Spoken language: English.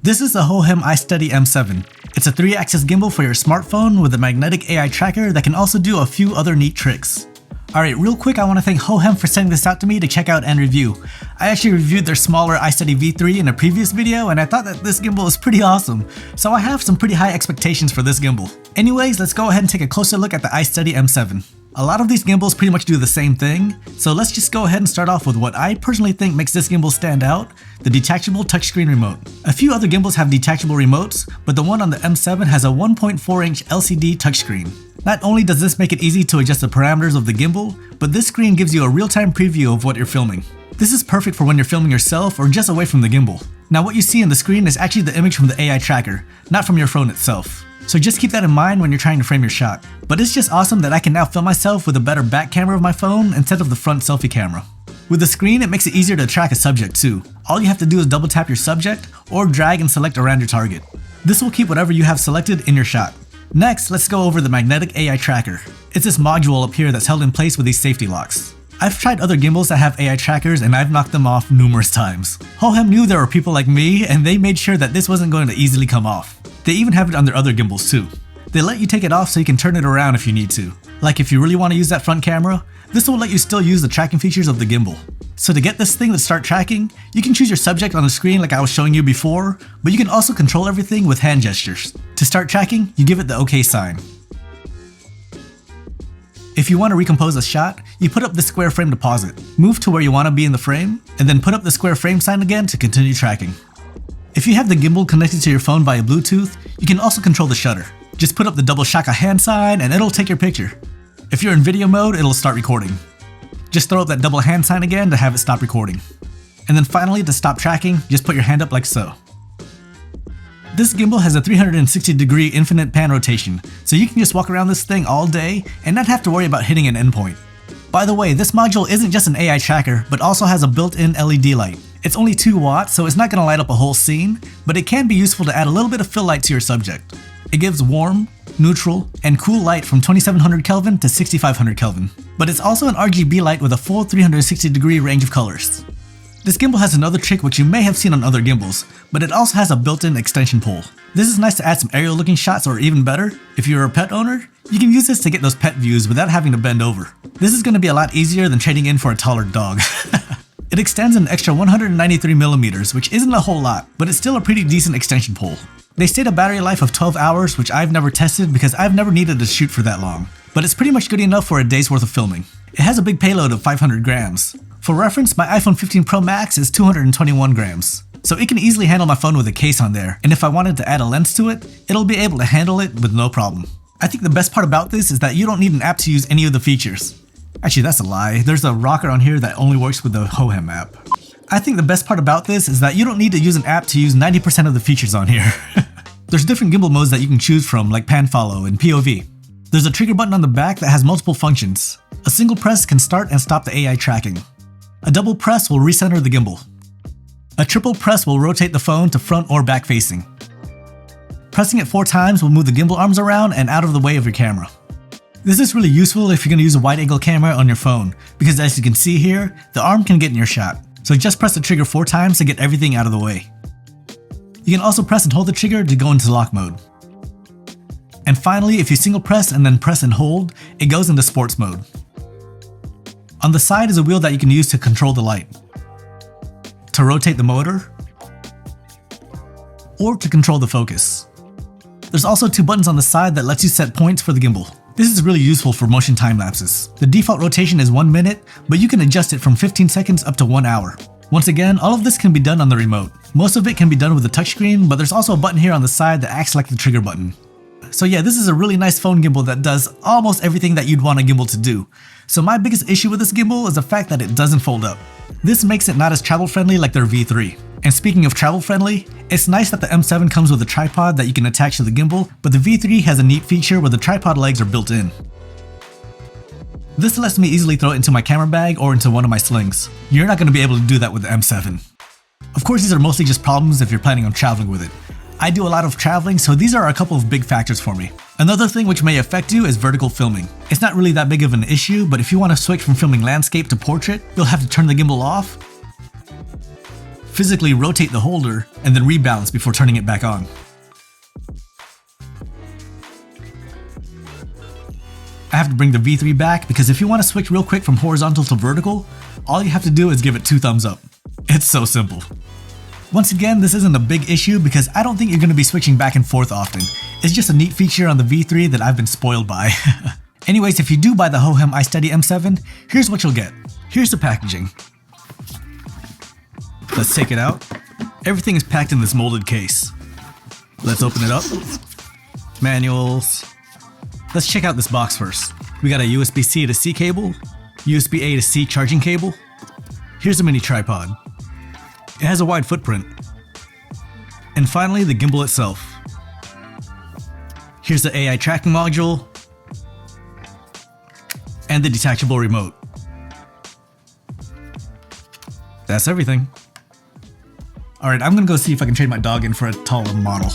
This is the Hohem iSteady M7. It's a 3-axis gimbal for your smartphone with a magnetic AI tracker that can also do a few other neat tricks. Alright, real quick, I want to thank Hohem for sending this out to me to check out and review. I actually reviewed their smaller iSteady V3 in a previous video, and I thought that this gimbal is pretty awesome, so I have some pretty high expectations for this gimbal. Anyways, let's go ahead and take a closer look at the iSteady M7. A lot of these gimbals pretty much do the same thing, so let's just go ahead and start off with what I personally think makes this gimbal stand out, the detachable touchscreen remote. A few other gimbals have detachable remotes, but the one on the M7 has a 1.4-inch LCD touchscreen. Not only does this make it easy to adjust the parameters of the gimbal, but this screen gives you a real-time preview of what you're filming. This is perfect for when you're filming yourself or just away from the gimbal. Now what you see on the screen is actually the image from the AI tracker, not from your phone itself. So just keep that in mind when you're trying to frame your shot. But it's just awesome that I can now film myself with a better back camera of my phone instead of the front selfie camera. With the screen, it makes it easier to track a subject too. All you have to do is double tap your subject or drag and select around your target. This will keep whatever you have selected in your shot. Next, let's go over the magnetic AI tracker. It's this module up here that's held in place with these safety locks. I've tried other gimbals that have AI trackers and I've knocked them off numerous times. Hohem knew there were people like me and they made sure that this wasn't going to easily come off. They even have it on their other gimbals too. They let you take it off so you can turn it around if you need to. Like if you really want to use that front camera, this will let you still use the tracking features of the gimbal. So to get this thing to start tracking, you can choose your subject on the screen like I was showing you before, but you can also control everything with hand gestures. To start tracking, you give it the OK sign. If you want to recompose a shot, you put up the square frame to pause it. Move to where you want to be in the frame, and then put up the square frame sign again to continue tracking. If you have the gimbal connected to your phone via Bluetooth, you can also control the shutter. Just put up the double shaka hand sign and it'll take your picture. If you're in video mode, it'll start recording. Just throw up that double hand sign again to have it stop recording. And then finally, to stop tracking, just put your hand up like so. This gimbal has a 360-degree infinite pan rotation, so you can just walk around this thing all day and not have to worry about hitting an endpoint. By the way, this module isn't just an AI tracker, but also has a built-in LED light. It's only 2 watts, so it's not going to light up a whole scene, but it can be useful to add a little bit of fill light to your subject. It gives warm, neutral, and cool light from 2700 Kelvin to 6500 Kelvin. But it's also an RGB light with a full 360-degree range of colors. This gimbal has another trick which you may have seen on other gimbals, but it also has a built-in extension pole. This is nice to add some aerial looking shots, or even better, if you're a pet owner, you can use this to get those pet views without having to bend over. This is going to be a lot easier than trading in for a taller dog. It extends an extra 193mm, which isn't a whole lot, but it's still a pretty decent extension pole. They state a battery life of 12 hours, which I've never tested because I've never needed to shoot for that long, but it's pretty much good enough for a day's worth of filming. It has a big payload of 500 grams. For reference, my iPhone 15 Pro Max is 221 grams. So it can easily handle my phone with a case on there, and if I wanted to add a lens to it, it'll be able to handle it with no problem. I think the best part about this is that you don't need an app to use any of the features. Actually, that's a lie. There's a rocker on here that only works with the Hohem app. I think the best part about this is that you don't need to use an app to use 90% of the features on here. There's different gimbal modes that you can choose from, like pan follow and POV. There's a trigger button on the back that has multiple functions. A single press can start and stop the AI tracking. A double press will recenter the gimbal. A triple press will rotate the phone to front or back facing. Pressing it 4 times will move the gimbal arms around and out of the way of your camera. This is really useful if you're going to use a wide angle camera on your phone, because as you can see here, the arm can get in your shot. So just press the trigger 4 times to get everything out of the way. You can also press and hold the trigger to go into lock mode. And finally, if you single press and then press and hold, it goes into sports mode. On the side is a wheel that you can use to control the light, to rotate the motor, or to control the focus. There's also 2 buttons on the side that lets you set points for the gimbal. This is really useful for motion time lapses. The default rotation is 1 minute, but you can adjust it from 15 seconds up to 1 hour. Once again, all of this can be done on the remote. Most of it can be done with the touchscreen, but there's also a button here on the side that acts like the trigger button. So yeah, this is a really nice phone gimbal that does almost everything that you'd want a gimbal to do. So my biggest issue with this gimbal is the fact that it doesn't fold up. This makes it not as travel friendly like their V3. And speaking of travel friendly, it's nice that the M7 comes with a tripod that you can attach to the gimbal, but the V3 has a neat feature where the tripod legs are built in. This lets me easily throw it into my camera bag or into one of my slings. You're not going to be able to do that with the M7. Of course, these are mostly just problems if you're planning on traveling with it. I do a lot of traveling, so these are a couple of big factors for me. Another thing which may affect you is vertical filming. It's not really that big of an issue, but if you want to switch from filming landscape to portrait, you'll have to turn the gimbal off, physically rotate the holder, and then rebalance before turning it back on. I have to bring the V3 back because if you want to switch real quick from horizontal to vertical, all you have to do is give it 2 thumbs up. It's so simple. Once again, this isn't a big issue because I don't think you're going to be switching back and forth often. It's just a neat feature on the V3 that I've been spoiled by. Anyways, if you do buy the Hohem iSteady M7, here's what you'll get. Here's the packaging. Let's take it out. Everything is packed in this molded case. Let's open it up. Manuals. Let's check out this box first. We got a USB-C to C cable, USB-A to C charging cable. Here's a mini tripod. It has a wide footprint. And finally, the gimbal itself. Here's the AI tracking module and the detachable remote. That's everything. Alright, I'm gonna go see if I can trade my dog in for a taller model.